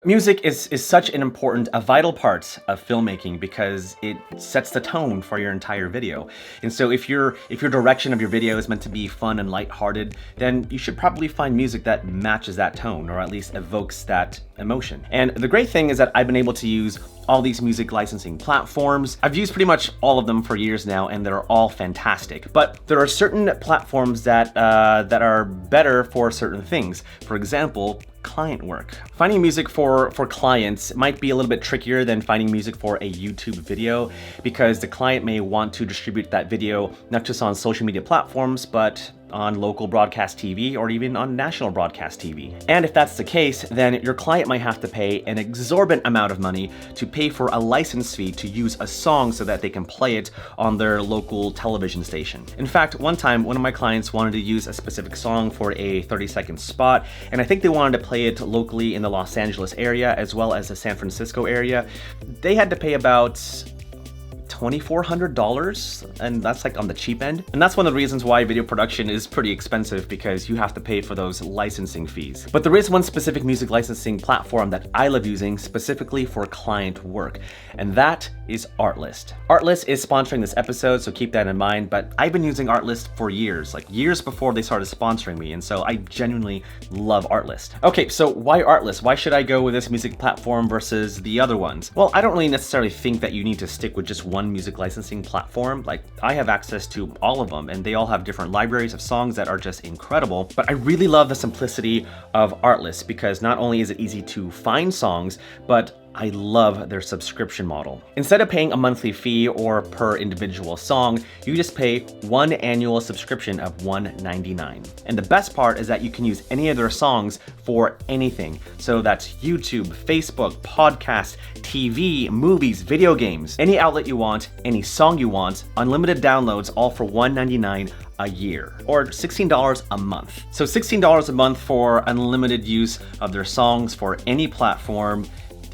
Music is such an important, a vital part of filmmaking because it sets the tone for your entire video. And so if your direction of your video is meant to be fun and lighthearted, then you should probably find music that matches that tone or at least evokes that emotion. And the great thing is that I've been able to use all these music licensing platforms. I've used pretty much all of them for years now, and they're all fantastic. But there are certain platforms that are better for certain things. For example, client work. Finding music for clients might be a little bit trickier than finding music for a YouTube video because the client may want to distribute that video not just on social media platforms, but on local broadcast TV or even on national broadcast TV. And if that's the case, then your client might have to pay an exorbitant amount of money to pay for a license fee to use a song so that they can play it on their local television station. In fact, one time, one of my clients wanted to use a specific song for a 30-second spot, and I think they wanted to play it locally in the Los Angeles area as well as the San Francisco area. They had to pay about $2,400, and that's like on the cheap end. And that's one of the reasons why video production is pretty expensive, because you have to pay for those licensing fees. But there is one specific music licensing platform that I love using specifically for client work, and that is Artlist. Artlist is sponsoring this episode, so keep that in mind, but I've been using Artlist for years, like years before they started sponsoring me, and so I genuinely love Artlist. Okay, so why Artlist? Why should I go with this music platform versus the other ones? Well, I don't really necessarily think that you need to stick with just one music licensing platform. Like, I have access to all of them, and they all have different libraries of songs that are just incredible. But I really love the simplicity of Artlist because not only is it easy to find songs, but I love their subscription model. Instead of paying a monthly fee or per individual song, you just pay one annual subscription of $1.99. And the best part is that you can use any of their songs for anything. So that's YouTube, Facebook, podcast, TV, movies, video games, any outlet you want, any song you want, unlimited downloads, all for $1.99 a year, or $16 a month. So $16 a month for unlimited use of their songs for any platform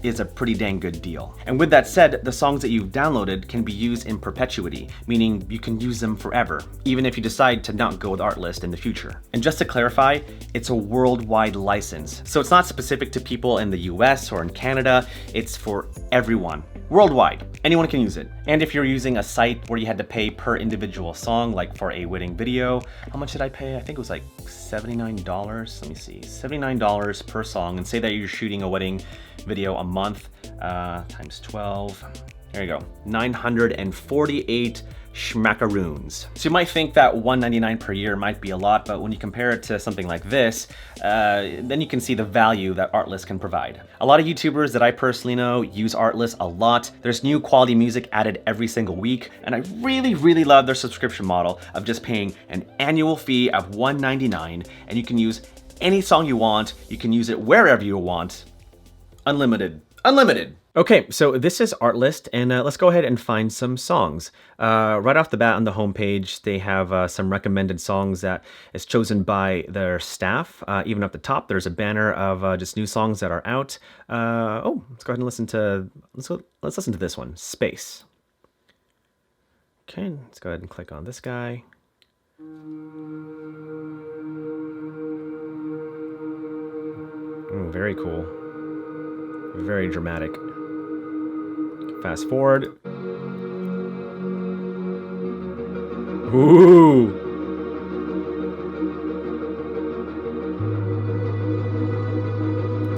is a pretty dang good deal. And with that said, the songs that you've downloaded can be used in perpetuity, meaning you can use them forever, even if you decide to not go with Artlist in the future. And just to clarify, it's a worldwide license. So it's not specific to people in the US or in Canada, it's for everyone. Worldwide, anyone can use it. And if you're using a site where you had to pay per individual song, like for a wedding video, how much did I pay? I think it was like $79. Let me see, $79 per song. And say that you're shooting a wedding video a month, times 12. There you go, 948 schmackaroons. So you might think that $1.99 per year might be a lot, but when you compare it to something like this, then you can see the value that Artlist can provide. A lot of YouTubers that I personally know use Artlist a lot. There's new quality music added every single week, and I really love their subscription model of just paying an annual fee of $1.99, and you can use any song you want. You can use it wherever you want. Unlimited. Unlimited. Okay, so this is Artlist, and let's go ahead and find some songs. Right off the bat on the homepage, they have some recommended songs that is chosen by their staff. Even up the top, there's a banner of just new songs that are out. Let's go ahead and listen to, let's listen to this one, Space. Okay, let's go ahead and click on this guy. Very cool. Very dramatic. Fast forward. Ooh.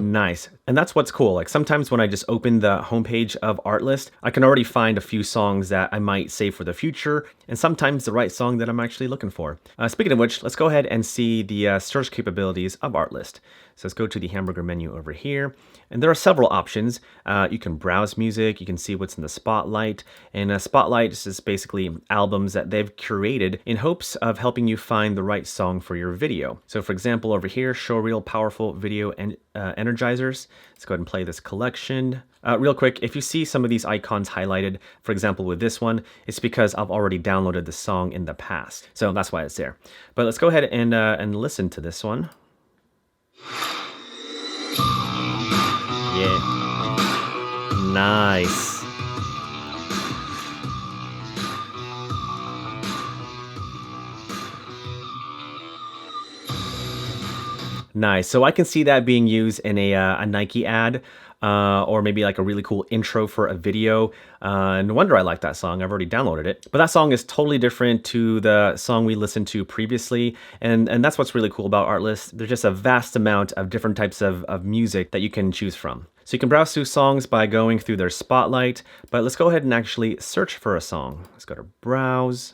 Nice. And that's what's cool. Like sometimes when I just open the homepage of Artlist, I can already find a few songs that I might save for the future, and sometimes the right song that I'm actually looking for. Speaking of which, let's go ahead and see the search capabilities of Artlist. So let's go to the hamburger menu over here, and there are several options. You can browse music, you can see what's in the spotlight, and spotlight is basically albums that they've curated in hopes of helping you find the right song for your video. So for example, over here, show real powerful video and energizers. Let's go ahead and play this collection. Real quick, if you see some of these icons highlighted, for example with this one, it's because I've already downloaded the song in the past. So that's why it's there. But let's go ahead and listen to this one. Yeah. Nice. Nice. So I can see that being used in a Nike ad, or maybe like a really cool intro for a video. No wonder I like that song. I've already downloaded it. But that song is totally different to the song we listened to previously. And that's what's really cool about Artlist. There's just a vast amount of different types of music that you can choose from. So you can browse through songs by going through their spotlight. But let's go ahead and actually search for a song. Let's go to browse.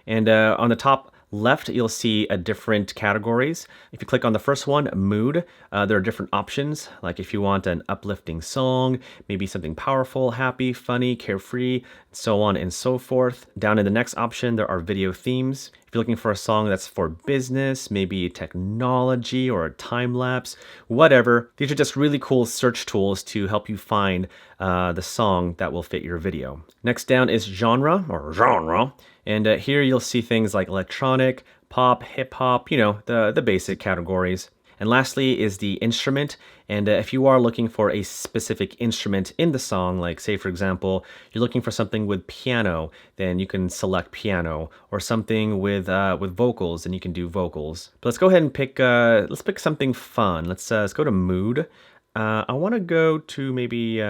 And on the top left, you'll see different categories. If you click on the first one, mood, there are different options. Like if you want an uplifting song, maybe something powerful, happy, funny, carefree, so on and so forth. Down in the next option, there are video themes. If you're looking for a song that's for business, maybe technology or a time lapse, whatever. These are just really cool search tools to help you find the song that will fit your video. Next down is genre. And here you'll see things like electronic, pop, hip hop, you know, the basic categories. And lastly is the instrument. And if you are looking for a specific instrument in the song, like say for example, you're looking for something with piano, then you can select piano, or something with vocals, then you can do vocals. But let's go ahead and pick, let's pick something fun. Let's go to mood. I want to go to maybe,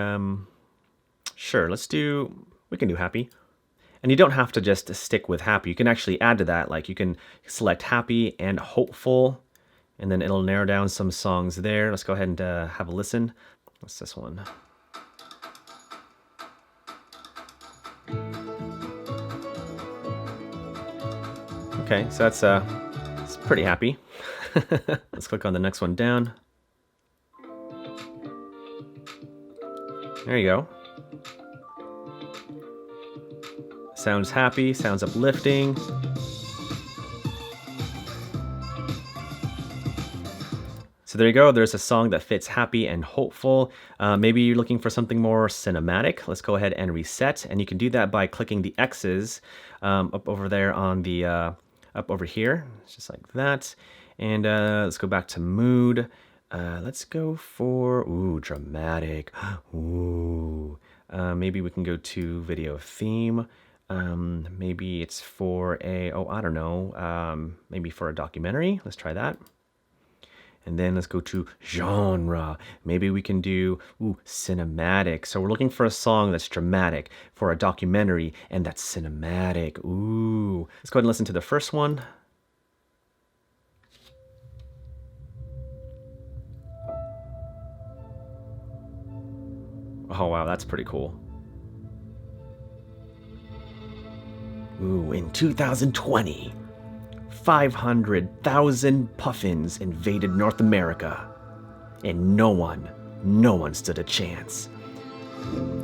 sure, we can do happy. And you don't have to just stick with happy. You can actually add to that. Like you can select happy and hopeful, and then it'll narrow down some songs there. Let's go ahead and have a listen. What's this one? Okay, so it's pretty happy. Let's click on the next one down. There you go. Sounds happy, sounds uplifting. So there you go, there's a song that fits happy and hopeful. Maybe you're looking for something more cinematic. Let's go ahead and reset, and you can do that by clicking the X's up over there on the, up over here. It's just like that. And let's go back to mood. Let's go for, ooh, dramatic. Ooh. Maybe we can go to video theme. Maybe it's for a, I don't know, maybe for a documentary. Let's try that. And then let's go to genre. Maybe we can do, cinematic. So we're looking for a song that's dramatic, for a documentary, and that's cinematic. Ooh. Let's go ahead and listen to the first one. Oh, wow, that's pretty cool. Ooh, in 2020, 500,000 puffins invaded North America, and no one stood a chance.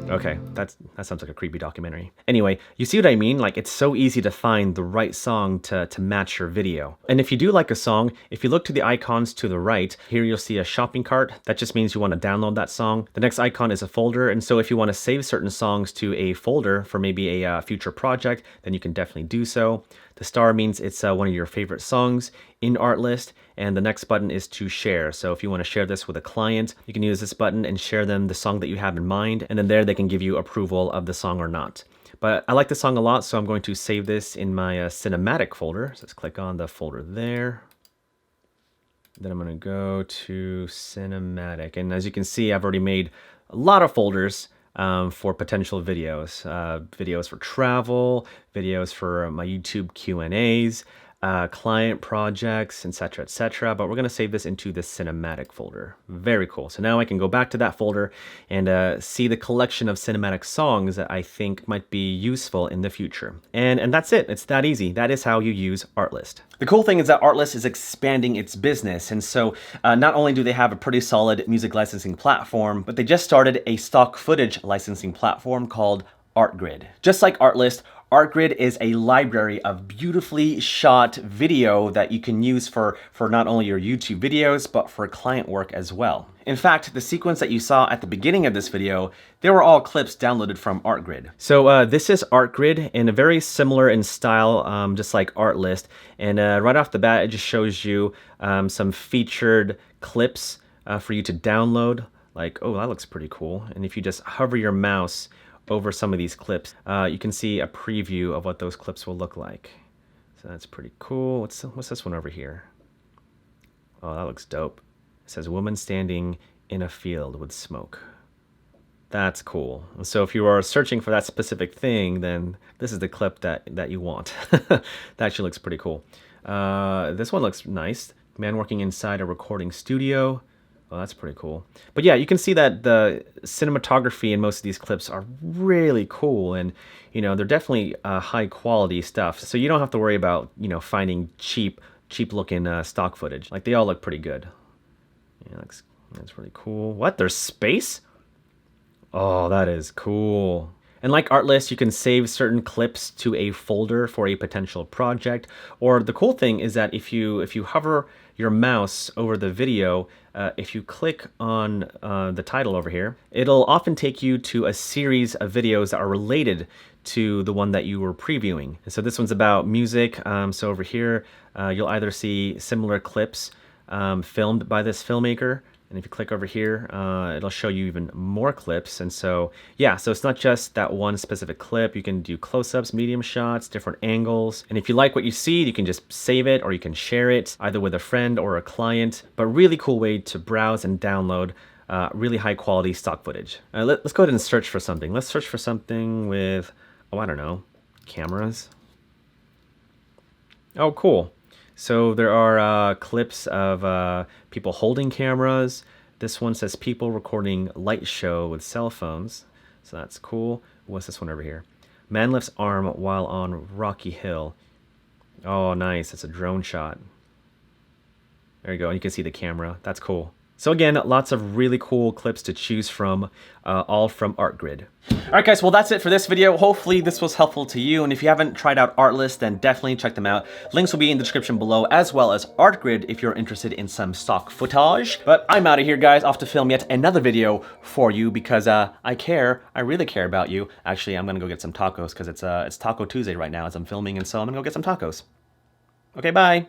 Okay, that sounds like a creepy documentary. Anyway, you see what I mean? Like, it's so easy to find the right song to match your video. And if you do like a song, if you look to the icons to the right, here you'll see a shopping cart. That just means you want to download that song. The next icon is a folder, and so if you want to save certain songs to a folder for maybe a future project, then you can definitely do so. The star means it's one of your favorite songs in Artlist, and the next button is to share. So if you want to share this with a client, you can use this button and share them the song that you have in mind, and then there they can give you approval of the song or not. But I like the song a lot, so I'm going to save this in my cinematic folder. So let's click on the folder there. Then I'm going to go to cinematic, and as you can see, I've already made a lot of folders for potential videos. Videos for travel, videos for my YouTube Q&As, client projects, etc., etc. But we're going to save this into the cinematic folder. Very cool. So now I can go back to that folder and see the collection of cinematic songs that I think might be useful in the future. And that's it. It's that easy. That is how you use Artlist. The cool thing is that Artlist is expanding its business, and so not only do they have a pretty solid music licensing platform, but they just started a stock footage licensing platform called Artgrid. Just like Artlist, Artgrid is a library of beautifully shot video that you can use for not only your YouTube videos, but for client work as well. In fact, the sequence that you saw at the beginning of this video, they were all clips downloaded from Artgrid. So this is Artgrid, and very similar in style, just like Artlist. And right off the bat, it just shows you some featured clips for you to download. Like, oh, that looks pretty cool. And if you just hover your mouse over some of these clips, you can see a preview of what those clips will look like. So that's pretty cool. What's this one over here? Oh, that looks dope. It says woman standing in a field with smoke. That's cool. So if you are searching for that specific thing, then this is the clip that you want. That actually looks pretty cool. This one looks nice. Man working inside a recording studio. Oh, that's pretty cool. But yeah, you can see that the cinematography in most of these clips are really cool, and you know, they're definitely high quality stuff. So you don't have to worry about, you know, finding cheap looking stock footage. Like, they all look pretty good. Yeah, that's really cool. What? There's space? Oh, that is cool. And like Artlist, you can save certain clips to a folder for a potential project. Or the cool thing is that if you hover your mouse over the video, if you click on the title over here, it'll often take you to a series of videos that are related to the one that you were previewing. And so this one's about music. So over here, you'll either see similar clips filmed by this filmmaker. And if you click over here, it'll show you even more clips. And so, yeah, so it's not just that one specific clip. You can do close-ups, medium shots, different angles. And if you like what you see, you can just save it, or you can share it either with a friend or a client. But really cool way to browse and download really high quality stock footage. Let's go ahead and search for something. Let's search for something with, oh, I don't know, cameras. Oh, cool. So there are clips of people holding cameras. This one says people recording light show with cell phones. So that's cool. What's this one over here? Man lifts arm while on rocky hill. Oh, nice. It's a drone shot. There you go. And you can see the camera. That's cool. So again, lots of really cool clips to choose from, all from Artgrid. All right, guys, well, that's it for this video. Hopefully this was helpful to you. And if you haven't tried out Artlist, then definitely check them out. Links will be in the description below, as well as Artgrid if you're interested in some stock footage. But I'm out of here, guys, off to film yet another video for you because I care. I really care about you. Actually, I'm gonna go get some tacos because it's Taco Tuesday right now as I'm filming, and so I'm gonna go get some tacos. Okay, bye.